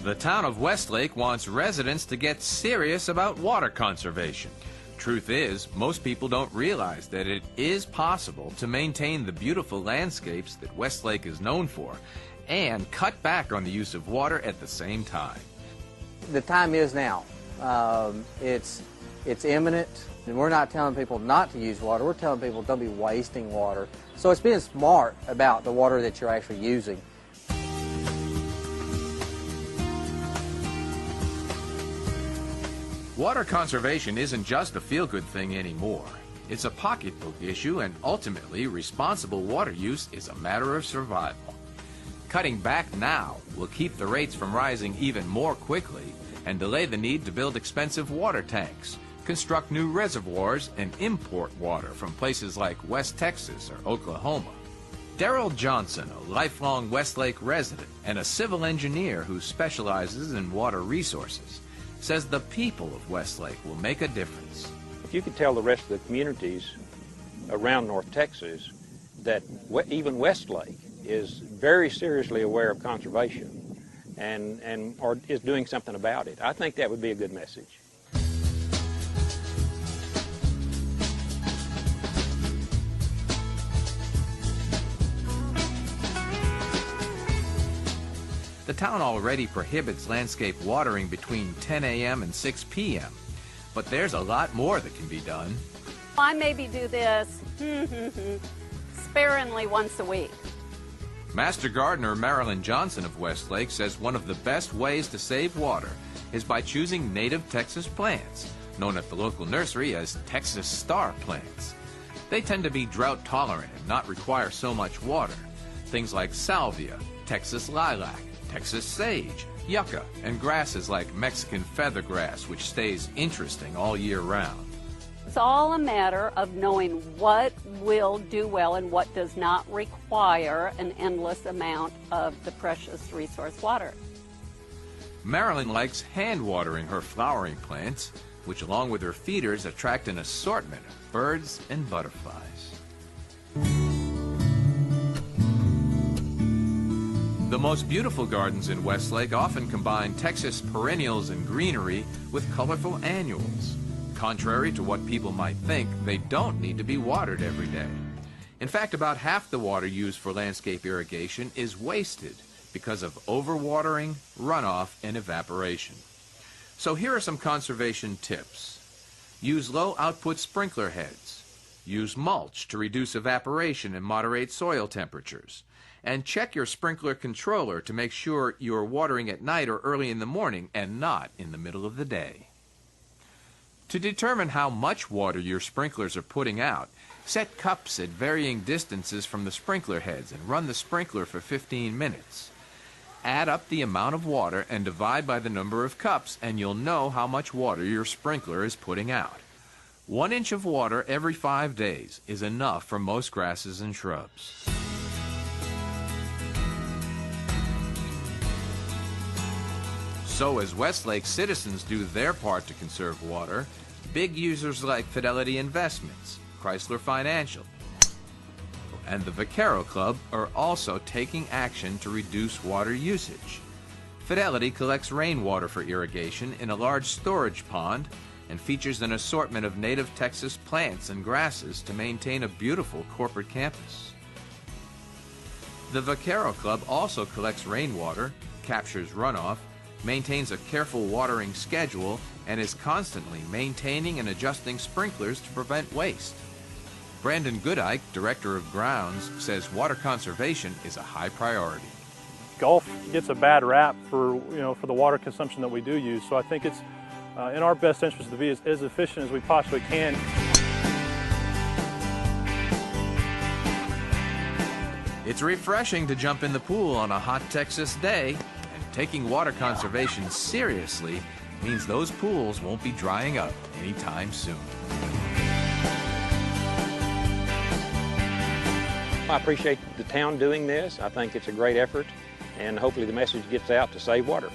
The town of Westlake wants residents to get serious about water conservation. Truth is, most people don't realize that it is possible to maintain the beautiful landscapes that Westlake is known for and cut back on the use of water at the same time. The time is now. It's imminent, and we're not telling people not to use water. We're telling people don't be wasting water. So it's being smart about the water that you're actually using. Water conservation isn't just a feel-good thing anymore. It's a pocketbook issue, and ultimately, responsible water use is a matter of survival. Cutting back now will keep the rates from rising even more quickly and delay the need to build expensive water tanks, construct new reservoirs, and import water from places like West Texas or Oklahoma. Daryl Johnson, a lifelong Westlake resident and a civil engineer who specializes in water resources, says the people of Westlake will make a difference. If you could tell the rest of the communities around North Texas that even Westlake is very seriously aware of conservation or is doing something about it, I think that would be a good message. The town already prohibits landscape watering between 10 a.m. and 6 p.m., but there's a lot more that can be done. I maybe do this sparingly once a week. Master gardener Marilyn Johnson of Westlake says one of the best ways to save water is by choosing native Texas plants, known at the local nursery as Texas Star plants. They tend to be drought tolerant and not require so much water. Things like salvia, Texas lilac, Texas sage, yucca, and grasses like Mexican feathergrass, which stays interesting all year round. It's all a matter of knowing what will do well and what does not require an endless amount of the precious resource water. Marilyn likes hand watering her flowering plants, which along with her feeders attract an assortment of birds and butterflies. The most beautiful gardens in Westlake often combine Texas perennials and greenery with colorful annuals. Contrary to what people might think, they don't need to be watered every day. In fact, about half the water used for landscape irrigation is wasted because of overwatering, runoff, and evaporation. So here are some conservation tips. Use low-output sprinkler heads. Use mulch to reduce evaporation and moderate soil temperatures. And check your sprinkler controller to make sure you're watering at night or early in the morning and not in the middle of the day. To determine how much water your sprinklers are putting out, set cups at varying distances from the sprinkler heads and run the sprinkler for 15 minutes. Add up the amount of water and divide by the number of cups, and you'll know how much water your sprinkler is putting out. 1 inch of water every 5 days is enough for most grasses and shrubs. So as Westlake citizens do their part to conserve water, big users like Fidelity Investments, Chrysler Financial, and the Vaquero Club are also taking action to reduce water usage. Fidelity collects rainwater for irrigation in a large storage pond and features an assortment of native Texas plants and grasses to maintain a beautiful corporate campus. The Vaquero Club also collects rainwater, captures runoff, maintains a careful watering schedule, and is constantly maintaining and adjusting sprinklers to prevent waste. Brandon Goodike, Director of Grounds, says water conservation is a high priority. Gulf gets a bad rap for the water consumption that we do use, so I think it's in our best interest to be as efficient as we possibly can. It's refreshing to jump in the pool on a hot Texas day. Taking water conservation seriously means those pools won't be drying up anytime soon. I appreciate the town doing this. I think it's a great effort, and hopefully the message gets out to save water.